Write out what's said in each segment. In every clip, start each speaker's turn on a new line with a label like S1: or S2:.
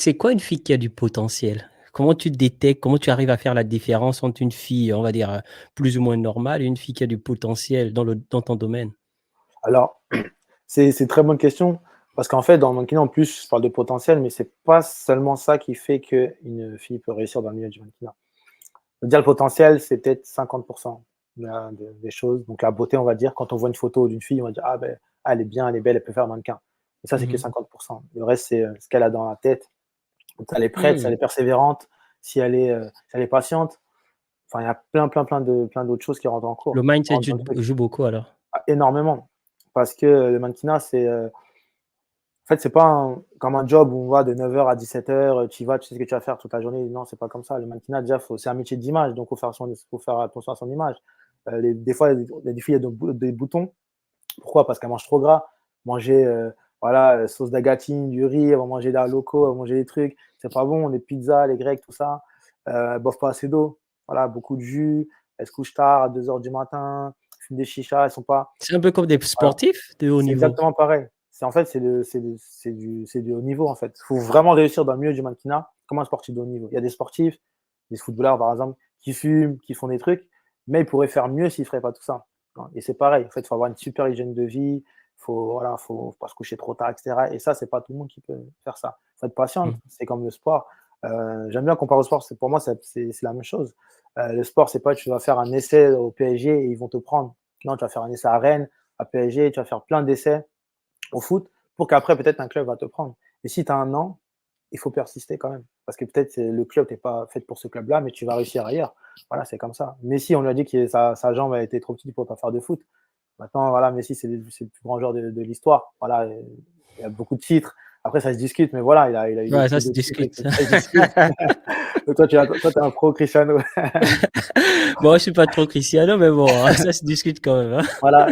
S1: C'est quoi une fille qui a du potentiel? Comment tu détectes, comment tu arrives à faire la différence entre une fille, on va dire, plus ou moins normale et une fille qui a du potentiel dans ton domaine?
S2: Alors, c'est une très bonne question parce qu'en fait, dans le mannequinat, en plus, je parle de potentiel, mais c'est pas seulement ça qui fait qu'une fille peut réussir dans le milieu du mannequinat. Je veux dire, le potentiel, c'est peut-être 50 des choses. Donc la beauté, on va dire, quand on voit une photo d'une fille, on va dire: «Ah ben, ah, elle est bien, elle est belle, elle peut faire mannequin». Et ça, c'est que
S1: Mmh.
S2: 50. Le reste, c'est, ce qu'elle a dans la tête. Si elle est prête, si elle
S1: Mmh.
S2: est persévérante, si elle est patiente. Enfin, il y a plein d'autres choses qui rentrent en
S1: Le
S2: cours
S1: mindset
S2: rentrent dans le truc.
S1: joue beaucoup alors?
S2: Ah, énormément. Parce que, le mannequinat, en fait, c'est pas comme un job où on va de 9 heures à 17 heures. Tu y vas, tu sais ce que tu vas faire toute la journée. Non, c'est pas comme ça. Le mannequinat, déjà, c'est un métier d'image, donc faut faire attention à son image. Des fois, il y a des filles, des boutons. Pourquoi? Parce qu'elles mangent trop gras. Manger, voilà, sauce d'agatine, du riz, elles vont manger des locaux, elles vont manger des trucs, c'est pas bon, les pizzas, les grecs, tout ça. Elles boivent pas assez d'eau. Voilà, beaucoup de jus, elles se couchent tard, à 2 heures du matin, elles fument des chichas, elles sont pas
S1: C'est un peu comme des
S2: voilà,
S1: sportifs de haut
S2: c'est
S1: niveau?
S2: exactement pareil. C'est du haut niveau, en fait. Il faut vraiment réussir dans le milieu du mannequinat comme un sportif de haut niveau. Il y a des sportifs, des footballeurs, par exemple, qui fument, qui font des trucs, mais ils pourraient faire mieux s'ils feraient pas tout ça, hein. Et c'est pareil, en fait, il faut avoir une super hygiène de vie, voilà, faut pas se coucher trop tard, et cetera. Et ça, c'est pas tout le monde qui peut faire ça. Faut être patiente,
S1: Mmh.
S2: c'est comme le sport. J'aime bien comparer au sport, pour moi, c'est la même chose. Le sport, c'est pas tu vas faire un essai au PSG et ils vont te prendre. Non, tu vas faire un essai à Rennes, à PSG, tu vas faire plein d'essais au foot pour qu'après, peut-être, un club va te prendre. Et si tu as un an, il faut persister quand même. Parce que peut-être le club n'est pas fait pour ce club-là, mais tu vas réussir ailleurs. Voilà, c'est comme ça. Messi, on lui a dit que sa jambe a été trop petite pour ne pas faire de foot. Maintenant, voilà, Messi, c'est le plus grand joueur de l'histoire. Voilà, il y a beaucoup de titres. Après, ça se discute, mais voilà, il a eu
S1: Ouais, ça
S2: plus
S1: se
S2: de titres,
S1: discute.
S2: ça se discute. Donc toi, t'es un pro Cristiano.
S1: Moi, je suis pas trop Cristiano, mais bon, ça se discute quand même, hein.
S2: Voilà,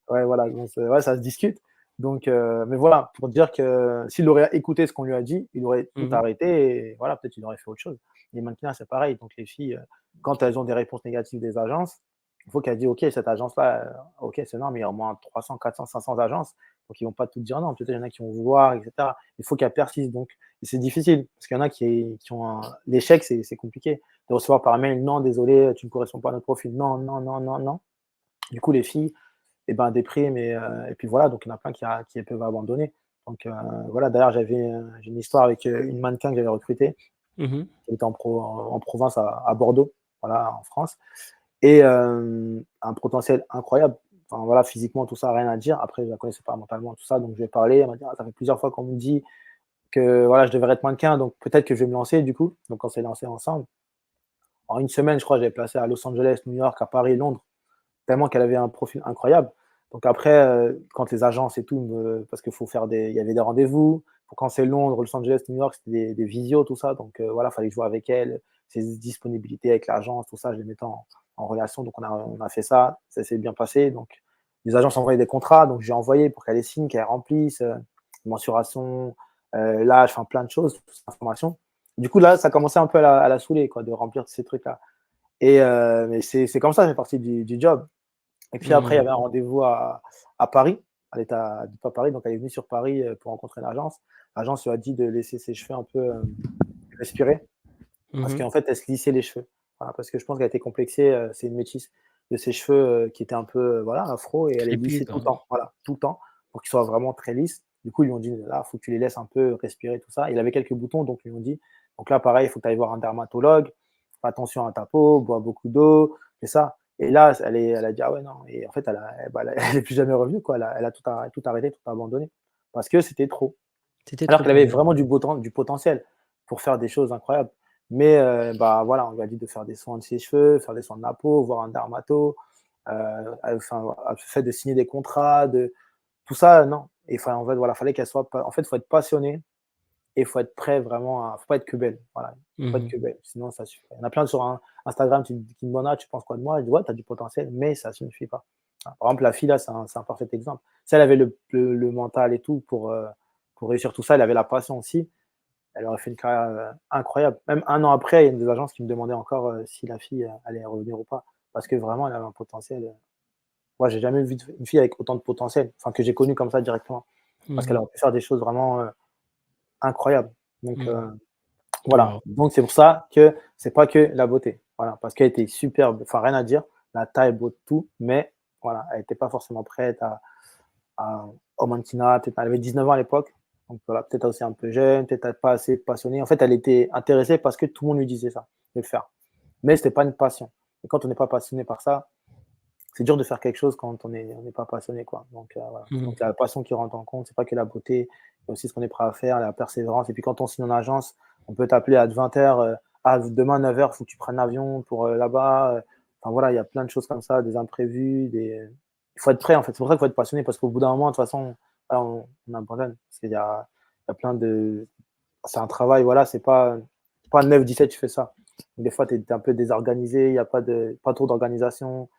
S2: ouais, voilà, donc ouais, ça se discute. Donc mais voilà, pour dire que s'il aurait écouté ce qu'on lui a dit, il aurait tout
S1: Mmh.
S2: arrêté et voilà, peut-être il aurait fait autre chose. Les mannequins, c'est pareil, donc les filles, quand elles ont des réponses négatives des agences, il faut qu'elles disent: «OK, cette agence-là, OK, c'est non, mais il y a au moins 300, 400, 500 agences, donc ils vont pas toutes dire non. Peut-être il y en a qui vont vouloir et cetera». Il faut qu'elles persistent donc et c'est difficile parce qu'il y en a qui ont un l'échec, c'est compliqué de recevoir par mail: «Non, désolé, tu ne corresponds pas à notre profil». Non, non, non, non, non. Du coup, les filles et ben, déprime et puis voilà, donc il y en a plein qui peuvent abandonner. Donc voilà, d'ailleurs, j'ai une histoire avec, une mannequin que j'avais recrutée,
S1: Mmh.
S2: qui était en province à Bordeaux, voilà, en France et un potentiel incroyable. Enfin voilà, physiquement, tout ça, rien à dire. Après, je la connaissais pas mentalement, tout ça, donc je lui ai parlé, elle m'a dit: «Ah, ça fait plusieurs fois qu'on me dit que voilà, je devrais être mannequin, donc peut-être que je vais me lancer du coup». Donc on s'est lancé ensemble. En une semaine, je crois, j'avais placé à Los Angeles, New York, à Paris, Londres. Tellement qu'elle avait un profil incroyable. Donc après, quand les agences et tout parce qu'il faut faire il y avait des rendez-vous. Pour quand c'est Londres, Los Angeles, New York, c'était des visios, tout ça. Donc voilà, fallait que je joue avec elle, ses disponibilités avec l'agence, tout ça, je les mettais en relation. Donc on a fait ça, ça s'est bien passé. Donc les agences envoyaient des contrats, donc j'ai envoyé pour qu'elle les signe, qu'elle remplisse, mensuration, l'âge, enfin plein de choses, toutes ces informations. Du coup, là, ça commençait un peu à la saouler, quoi, de remplir ces trucs-là. Et mais c'est comme ça, ça fait partie du job. Et puis après, il y
S1: Mmh.
S2: avait un rendez-vous à Paris. Elle était pas Paris, donc elle est venue sur Paris, pour rencontrer l'agence. L'agence lui a dit de laisser ses cheveux un peu, respirer parce
S1: Mmh.
S2: qu'en fait, elle se lissait les cheveux. Voilà, parce que je pense qu'elle était complexée, c'est une métisse, de ses cheveux, qui étaient un peu, voilà, afro et elle les
S1: Crépus,
S2: lissait tout
S1: quoi.
S2: le temps, voilà, tout le temps pour qu'ils soient vraiment très lisses. Du coup, ils lui ont dit: «Là, il faut que tu les laisses un peu respirer, tout ça». Il avait quelques boutons, donc ils lui ont dit: «Donc là, pareil, il faut que tu ailles voir un dermatologue, fais attention à ta peau, bois beaucoup d'eau, fais ça». Et là, elle a dit: «Ah ouais, non». Et en fait, elle est plus jamais revenue, quoi. Elle a tout arrêté, tout abandonné parce que c'était trop.
S1: C'était
S2: Alors
S1: trop
S2: qu'elle
S1: pour
S2: avait
S1: elle.
S2: vraiment du potentiel pour faire des choses incroyables. Mais bah, voilà, on lui a dit de faire des soins de ses cheveux, faire des soins de la peau, voir un dermato, enfin, le fait de signer des contrats, de tout ça, non. Et enfin, en fait, voilà, fallait qu'elle soit pa en fait, faut être passionné et il faut être prêt vraiment à faut pas être que belle, voilà. Faut pas être
S1: Mmh.
S2: que belle, sinon ça suffit pas. Il y en a plein sur Instagram qui me demandent: «Ah, tu penses quoi de moi?» Je dis: «Ouais, tu as du potentiel, mais ça suffit pas». Voilà. Par exemple, la fille là, c'est un parfait exemple. Si elle avait le mental et tout pour réussir tout ça, elle avait la passion aussi, elle aurait fait une carrière, incroyable. Même un an après, il y a des agences qui me demandaient encore, si la fille, allait revenir ou pas. Parce que vraiment, elle avait un potentiel, moi, j'ai jamais vu une fille avec autant de potentiel, enfin que j'ai connue comme ça directement. Parce qu'elle
S1: Mmh.
S2: aurait pu faire des choses vraiment, incroyables. Donc,
S1: Mmh.
S2: voilà.
S1: Waouh.
S2: Donc, c'est pour ça que c'est pas que la beauté. Voilà, parce qu'elle était superbe, enfin, rien à dire, la taille, beau, tout, mais voilà, elle était pas forcément prête à au mannequinat. Peut-être elle avait 19 ans à l'époque, donc voilà, peut-être aussi un peu jeune, peut-être pas assez passionnée. En fait, elle était intéressée parce que tout le monde lui disait ça, de le faire. Mais c'était pas une passion. Et quand on n'est pas passionné par ça, c'est dur de faire quelque chose quand on n'est pas passionné, quoi. Donc, voilà. Donc
S1: Mmh.
S2: il y a la passion qui rentre en compte, c'est pas que la beauté, il y a aussi ce qu'on est prêt à faire, la persévérance. Et puis quand on signe en agence, on peut t'appeler à 20h, «Ah, demain 9h, il faut que tu prennes l'avion pour, là-bas», enfin voilà, il y a plein de choses comme ça, des imprévus, il faut être prêt, en fait. C'est pour ça qu'il faut être passionné, parce qu'au bout d'un moment, de toute façon, voilà, on abandonne. Parce qu'il y a plein de c'est un travail, voilà, c'est pas 9-17 tu fais ça. Des fois, tu es un peu désorganisé, il y a pas trop d'organisation.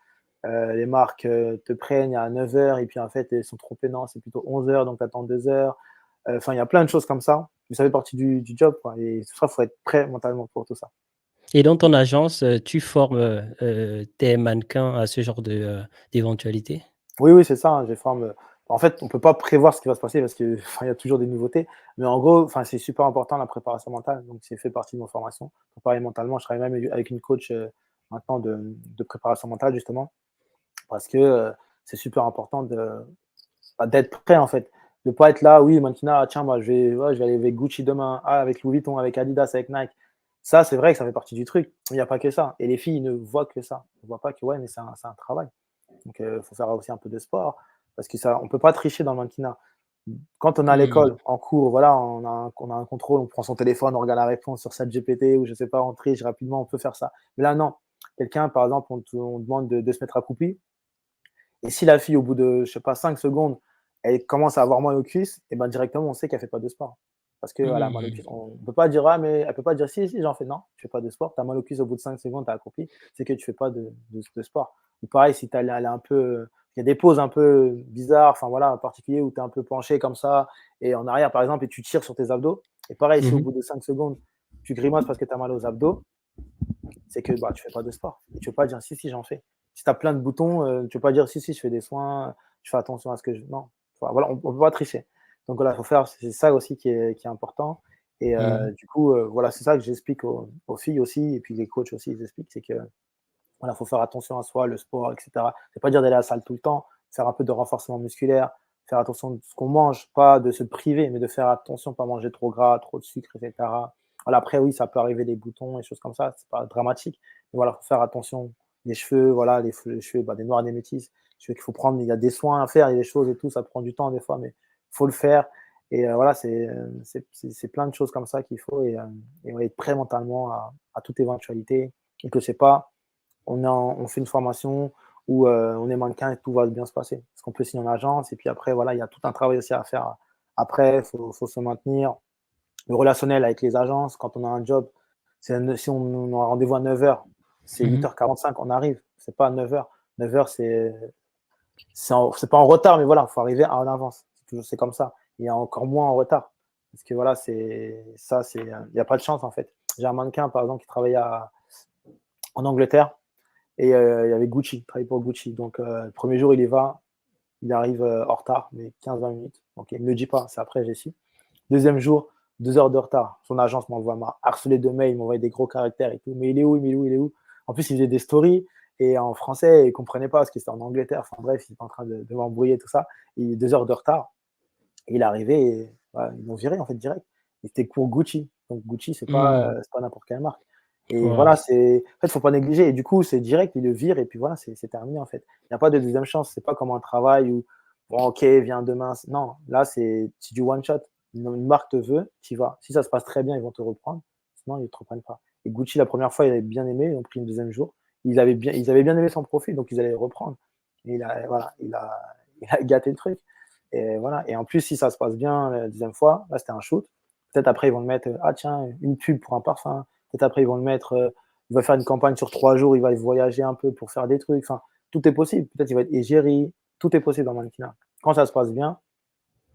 S2: Les marques te prennent à 9h et puis en fait, elles sont trompées, non, c'est plutôt 11h, donc tu attends 2 heures. Enfin, il y a plein de choses comme ça, mais ça fait partie du job, quoi. Et tout ça, il faut être prêt mentalement pour tout ça.
S1: Et dans ton agence, tu formes, tes mannequins à ce genre d'éventualité?
S2: Oui, oui, c'est ça, hein, en fait, on peut pas prévoir ce qui va se passer parce que enfin, il y a toujours des nouveautés, mais en gros, enfin, c'est super important la préparation mentale, donc c'est fait partie de nos formations. Préparer mentalement, je travaille même avec une coach, maintenant de préparation mentale justement, parce que, c'est super important d'être prêt, en fait. De pas être là: «Oui, mannequinat, ah tiens, moi, je vais aller avec Gucci demain. Ah, avec Louis Vuitton, avec Adidas, avec Nike». Ça, c'est vrai que ça fait partie du truc, mais il y a pas que ça, et les filles, ils ne voient que ça. Ils voient pas que, ouais, mais c'est un travail. Donc, faut faire aussi un peu de sport parce que ça on peut pas tricher dans le mannequinat. Quand on est à
S1: Mmh.
S2: l'école, en cours, voilà, on a un contrôle, on prend son téléphone, on regarde la réponse sur ChatGPT ou je sais pas, on triche rapidement, on peut faire ça. Mais là, non. Quelqu'un, par exemple, on demande de se mettre accroupi, et si la fille, au bout de, je sais pas, 5 secondes, elle commence à avoir mal aux cuisses, et ben directement, on sait qu'elle fait pas de sport. Parce que voilà, mal aux
S1: Mmh.
S2: cuisses. On peut pas dire, ah, mais elle peut pas dire, si, si, j'en fais. Non, tu fais pas de sport. Tu as mal aux cuisses au bout de 5 secondes, tu as accroupi, c'est que tu fais pas de sport. Ou pareil, si elle est un peu, il y a des poses un peu bizarres, enfin voilà, en particulier où tu es un peu penché comme ça, et en arrière, par exemple, et tu tires sur tes abdos. Et pareil, si au
S1: Mmh.
S2: bout de 5 secondes, tu grimaces parce que tu as mal aux abdos, c'est que bah, tu fais pas de sport. Et tu peux pas dire si, si, j'en fais. Si tu as plein de boutons, tu peux pas dire si, si, je fais des soins, je fais attention à ce que je. Non, voilà, on ne peut pas tricher. Donc voilà, faut faire, c'est ça aussi qui est important. Et
S1: Mmh.
S2: du coup, voilà, c'est ça que j'explique aux filles aussi, et puis les coachs aussi, ils expliquent, c'est que voilà, faut faire attention à soi, le sport, etc. C'est pas dire d'aller à la salle tout le temps, faire un peu de renforcement musculaire, faire attention de ce qu'on mange, pas de se priver, mais de faire attention, pas manger trop gras, trop de sucre, etc. Voilà, après, oui, ça peut arriver des boutons, des choses comme ça, c'est pas dramatique. Mais voilà, faut faire attention. Les cheveux, voilà, les cheveux, bah, des noirs, des métis, cheveux qu'il faut prendre, il y a des soins à faire, il y a des choses et tout, ça prend du temps des fois, mais faut le faire. Et voilà, c'est plein de choses comme ça qu'il faut, et ouais, être prêt mentalement à toute éventualité, et que c'est pas on fait une formation où on est mannequin et tout va bien se passer. Parce qu'on peut signer en agence, et puis après, voilà, il y a tout un travail aussi à faire après, faut se maintenir. Le relationnel avec les agences, quand on a un job, si on a un rendez-vous à 9h, c'est
S1: Mmh.
S2: 8h45, on arrive, c'est pas à 9h. 9h, c'est pas en retard, mais voilà, il faut arriver en avance. C'est comme ça. Il y a encore moins en retard. Parce que voilà, il n'y a pas de chance en fait. J'ai un mannequin, par exemple, qui travaille en Angleterre. Et il y avait Gucci, il travaillait pour Gucci. Donc, le premier jour, il y va, il arrive en retard, mais 15-20 minutes. Donc, il ne me le dit pas, c'est après, j'ai su. Deuxième jour, 2 heures de retard. Son agence m'a harcelé de mails, il m'envoyait des gros caractères et tout. Mais il est où, il est où, il est où? En plus, il faisait des stories et en français, il ne comprenait pas parce qu'il était en Angleterre. Enfin bref, il était en train de m'embrouiller, tout ça. Et 2 heures de retard. Et il est arrivé et voilà, ils l'ont viré en fait direct. Et c'était pour Gucci. Donc Gucci,
S1: Mmh.
S2: c'est pas n'importe quelle marque. Et
S1: Waouh.
S2: voilà, en fait, faut pas négliger. Et du coup, c'est direct, ils le virent et puis voilà, c'est terminé en fait. Il n'y a pas de deuxième chance. C'est pas comme un travail où, bon, ok, viens demain. Non, là, c'est du one shot. Une marque te veut, tu y vas. Si ça se passe très bien, ils vont te reprendre. Sinon, ils ne te reprennent pas. Et Gucci, la première fois, ils avaient bien aimé. Ils ont pris une deuxième jour. Ils avaient bien aimé son profil, donc ils allaient le reprendre. Et voilà, il a gâté le truc. Et voilà. Et en plus, si ça se passe bien la deuxième fois, là, c'était un shoot. Peut-être après, ils vont le mettre, ah tiens, une pub pour un parfum. Peut-être après, ils vont le mettre, il va faire une campagne sur 3 jours, il va voyager un peu pour faire des trucs. Enfin, tout est possible. Peut-être il va être égérie. Tout est possible dans le mannequinat. Quand ça se passe bien,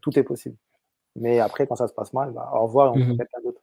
S2: tout est possible. Mais après, quand ça se passe mal, bah, au revoir et on trouve
S1: Mmh.
S2: quelqu'un d'autre.